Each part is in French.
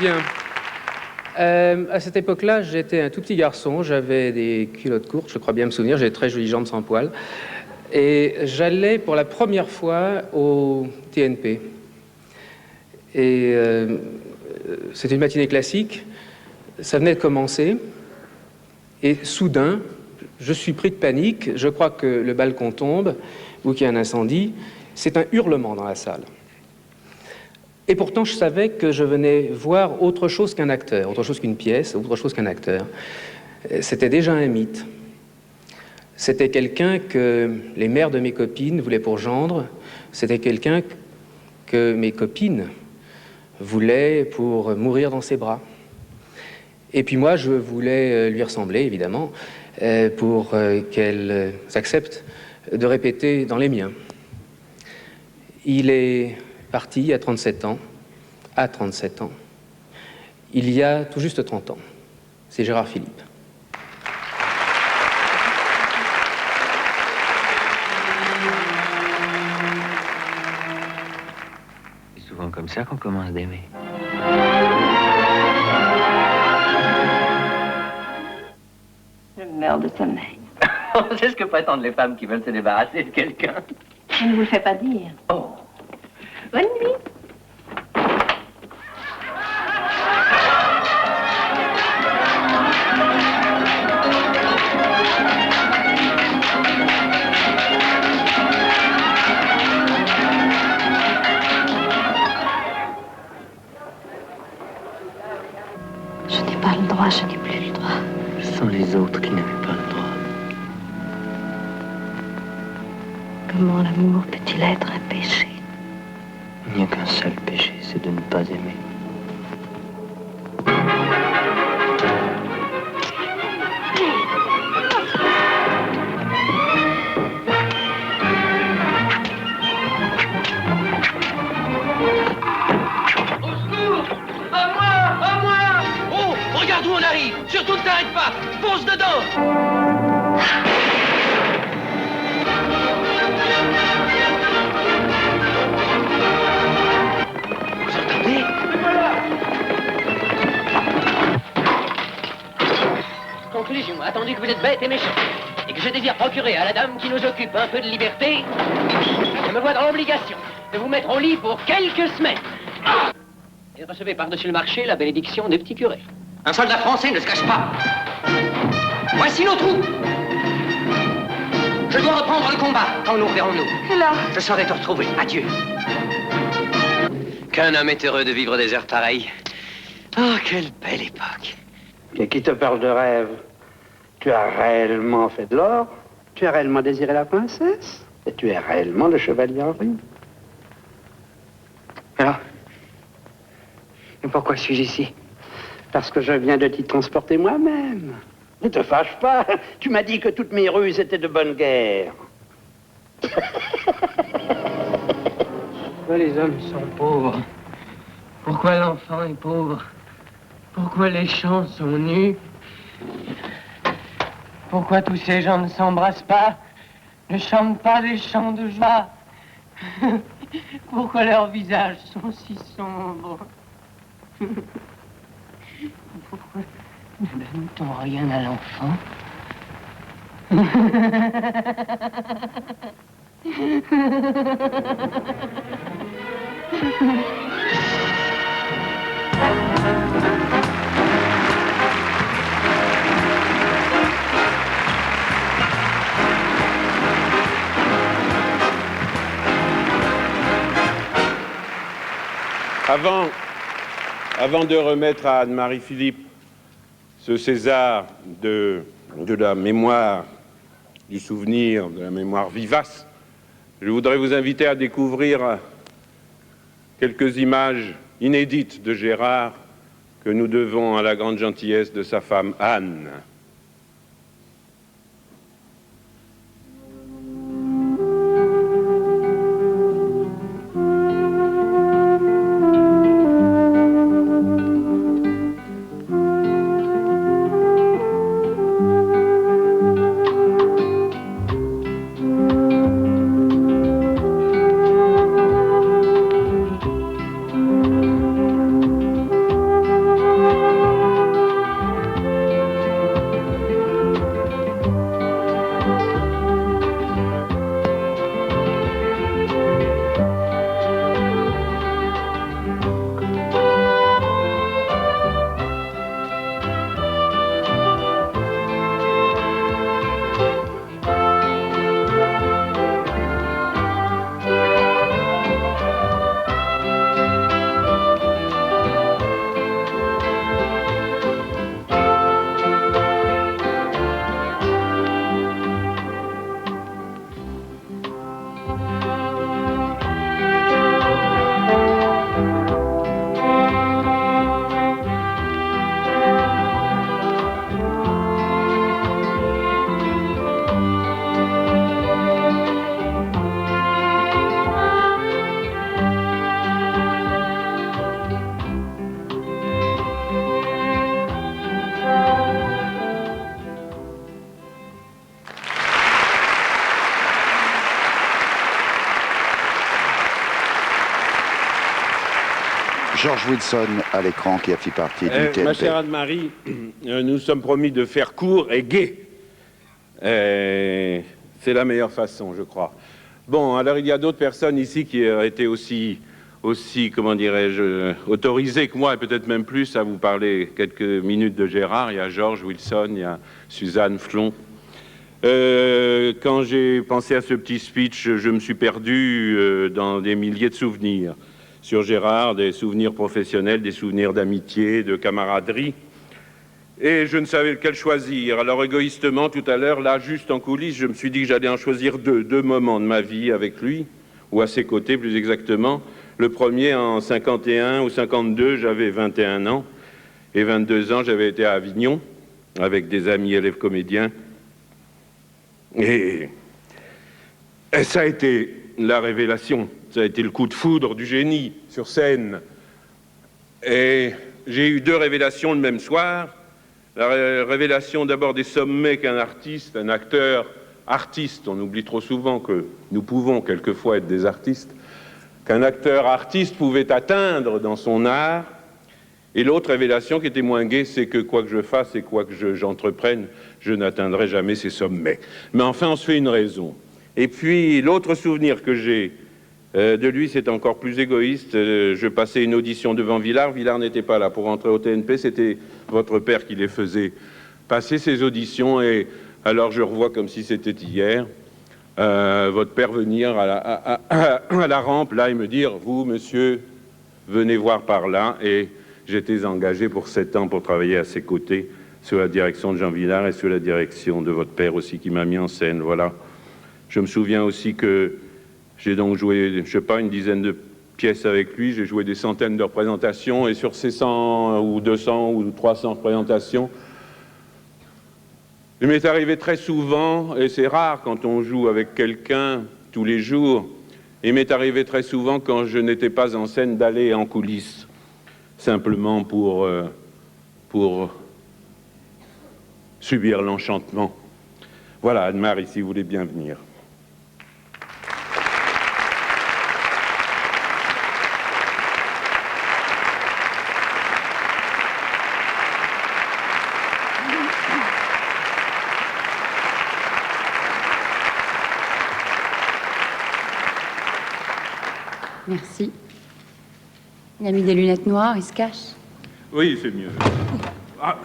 Bien. À cette époque-là, j'étais un tout petit garçon, j'avais des culottes courtes, je crois bien me souvenir, j'avais de très jolies jambes sans poils. Et j'allais pour la première fois au TNP. Et c'était une matinée classique, ça venait de commencer. Et soudain, je suis pris de panique, je crois que le balcon tombe ou qu'il y a un incendie. C'est un hurlement dans la salle. Et pourtant, je savais que je venais voir autre chose qu'un acteur, autre chose qu'une pièce, autre chose qu'un acteur. C'était déjà un mythe. C'était quelqu'un que les mères de mes copines voulaient pour gendre. C'était quelqu'un que mes copines voulaient pour mourir dans ses bras. Et puis moi, je voulais lui ressembler, évidemment, pour qu'elle accepte de répéter dans les miens. Il est parti à 37 ans, il y a tout juste 30 ans. C'est Gérard Philipe. C'est souvent comme ça qu'on commence d'aimer. Je meurs de sommeil. C'est ce que prétendent les femmes qui veulent se débarrasser de quelqu'un. Je ne vous le fais pas dire. Oh. Bonne nuit. Je n'ai pas le droit, je n'ai plus le droit. Ce sont les autres qui n'avaient pas le droit. Comment l'amour peut-il être un péché? Il n'y a qu'un seul péché, c'est de ne pas aimer. Regarde où on arrive! Surtout ne t'arrête pas! Fonce dedans! Vous entendez? Conclusion, attendu que vous êtes bête et méchant, et que je désire procurer à la dame qui nous occupe un peu de liberté, je me vois dans l'obligation de vous mettre au lit pour quelques semaines. Et recevez par-dessus le marché la bénédiction des petits curés. Un soldat français ne se cache pas. Voici nos troupes. Je dois reprendre le combat. Quand nous reverrons-nous? Et là? Je saurai te retrouver. Adieu. Qu'un homme est heureux de vivre des heures pareilles. Oh, quelle belle époque. Et qui te parle de rêve? Tu as réellement fait de l'or? Tu as réellement désiré la princesse? Et tu es réellement le chevalier Henri? Alors? Et pourquoi suis-je ici? Parce que je viens de t'y transporter moi-même. Ne te fâche pas. Tu m'as dit que toutes mes ruses étaient de bonne guerre. Pourquoi les hommes sont pauvres? Pourquoi l'enfant est pauvre? Pourquoi les champs sont nus? Pourquoi tous ces gens ne s'embrassent pas, ne chantent pas des chants de joie? Pourquoi leurs visages sont si sombres? Pourquoi ne donne-t-on rien à l'enfant? Avant de remettre à Anne-Marie Philippe ce César de la mémoire, du souvenir, de la mémoire vivace, je voudrais vous inviter à découvrir quelques images inédites de Gérard que nous devons à la grande gentillesse de sa femme Anne. George Wilson à l'écran qui a fait partie du TNP. Ma chère Anne-Marie, nous sommes promis de faire court et gai. C'est la meilleure façon, je crois. Bon, alors il y a d'autres personnes ici qui ont été aussi comment dirais-je, autorisées que moi, et peut-être même plus, à vous parler quelques minutes de Gérard. Il y a George Wilson, il y a Suzanne Flon. Quand j'ai pensé à ce petit speech, je me suis perdu dans des milliers de souvenirs sur Gérard, des souvenirs professionnels, des souvenirs d'amitié, de camaraderie. Et je ne savais lequel choisir. Alors égoïstement, tout à l'heure, là, juste en coulisses, je me suis dit que j'allais en choisir deux moments de ma vie avec lui, ou à ses côtés plus exactement. Le premier, en 51 ou 52, j'avais 21 ans, et 22 ans, j'avais été à Avignon, avec des amis élèves comédiens. Et ça a été la révélation, ça a été le coup de foudre du génie sur scène. Et j'ai eu deux révélations le même soir. La révélation d'abord des sommets qu'un artiste, un acteur artiste, on oublie trop souvent que nous pouvons quelquefois être des artistes, qu'un acteur artiste pouvait atteindre dans son art. Et l'autre révélation qui était moins gaie, c'est que quoi que je fasse et quoi que j'entreprenne, je n'atteindrai jamais ces sommets. Mais enfin, on se fait une raison. Et puis, l'autre souvenir que j'ai de lui, c'est encore plus égoïste. Je passais une audition devant Villard. Villard n'était pas là pour entrer au TNP. C'était votre père qui les faisait passer ces auditions. Et alors, je revois comme si c'était hier, votre père venir à la rampe, là, et me dire, vous, monsieur, venez voir par là. Et j'étais engagé pour 7 ans pour travailler à ses côtés, sous la direction de Jean Villard et sous la direction de votre père aussi, qui m'a mis en scène. Voilà. Je me souviens aussi que j'ai donc joué, je sais pas, une dizaine de pièces avec lui. J'ai joué des centaines de représentations, et sur ces 100 ou 200 ou 300 représentations, il m'est arrivé très souvent, et c'est rare quand on joue avec quelqu'un tous les jours, il m'est arrivé très souvent quand je n'étais pas en scène d'aller en coulisses, simplement pour subir l'enchantement. Voilà, Anne-Marie, si vous voulez bien venir. Merci. Il a mis des lunettes noires, il se cache. Oui, c'est mieux. Ah.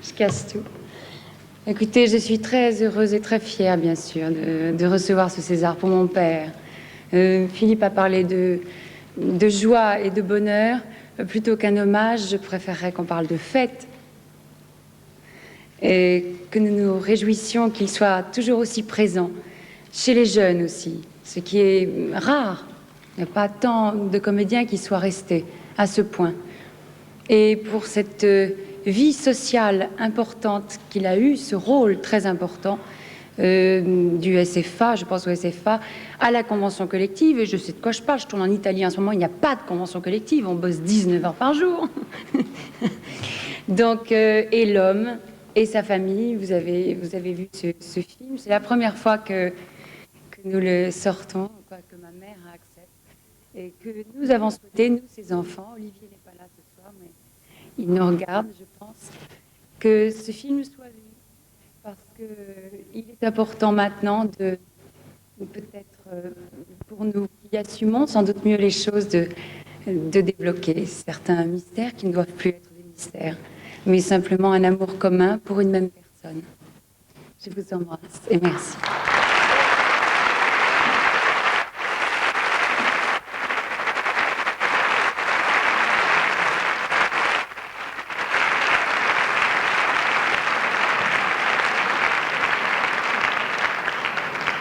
Je casse tout. Écoutez, je suis très heureuse et très fière, bien sûr, de recevoir ce César pour mon père. Philippe a parlé de joie et de bonheur. Plutôt qu'un hommage, je préférerais qu'on parle de fête. Et que nous nous réjouissions qu'il soit toujours aussi présent, chez les jeunes aussi, ce qui est rare. Il n'y a pas tant de comédiens qui soient restés à ce point. Et pour cette vie sociale importante qu'il a eue, ce rôle très important du SFA, je pense au SFA, à la convention collective, et je sais de quoi je parle, je tourne en Italie en ce moment, il n'y a pas de convention collective, on bosse 19 heures par jour. Donc, et l'homme et sa famille, vous avez vu ce film, c'est la première fois que nous le sortons, quoi, que ma mère accepte, et que nous avons souhaité, nous, ses enfants, Olivier n'est pas là ce soir, mais il nous regarde, je pense, que ce film soit vu, parce qu'il est important maintenant de peut-être pour nous qui assumons sans doute mieux les choses, de débloquer certains mystères qui ne doivent plus être des mystères, mais simplement un amour commun pour une même personne. Je vous embrasse et merci.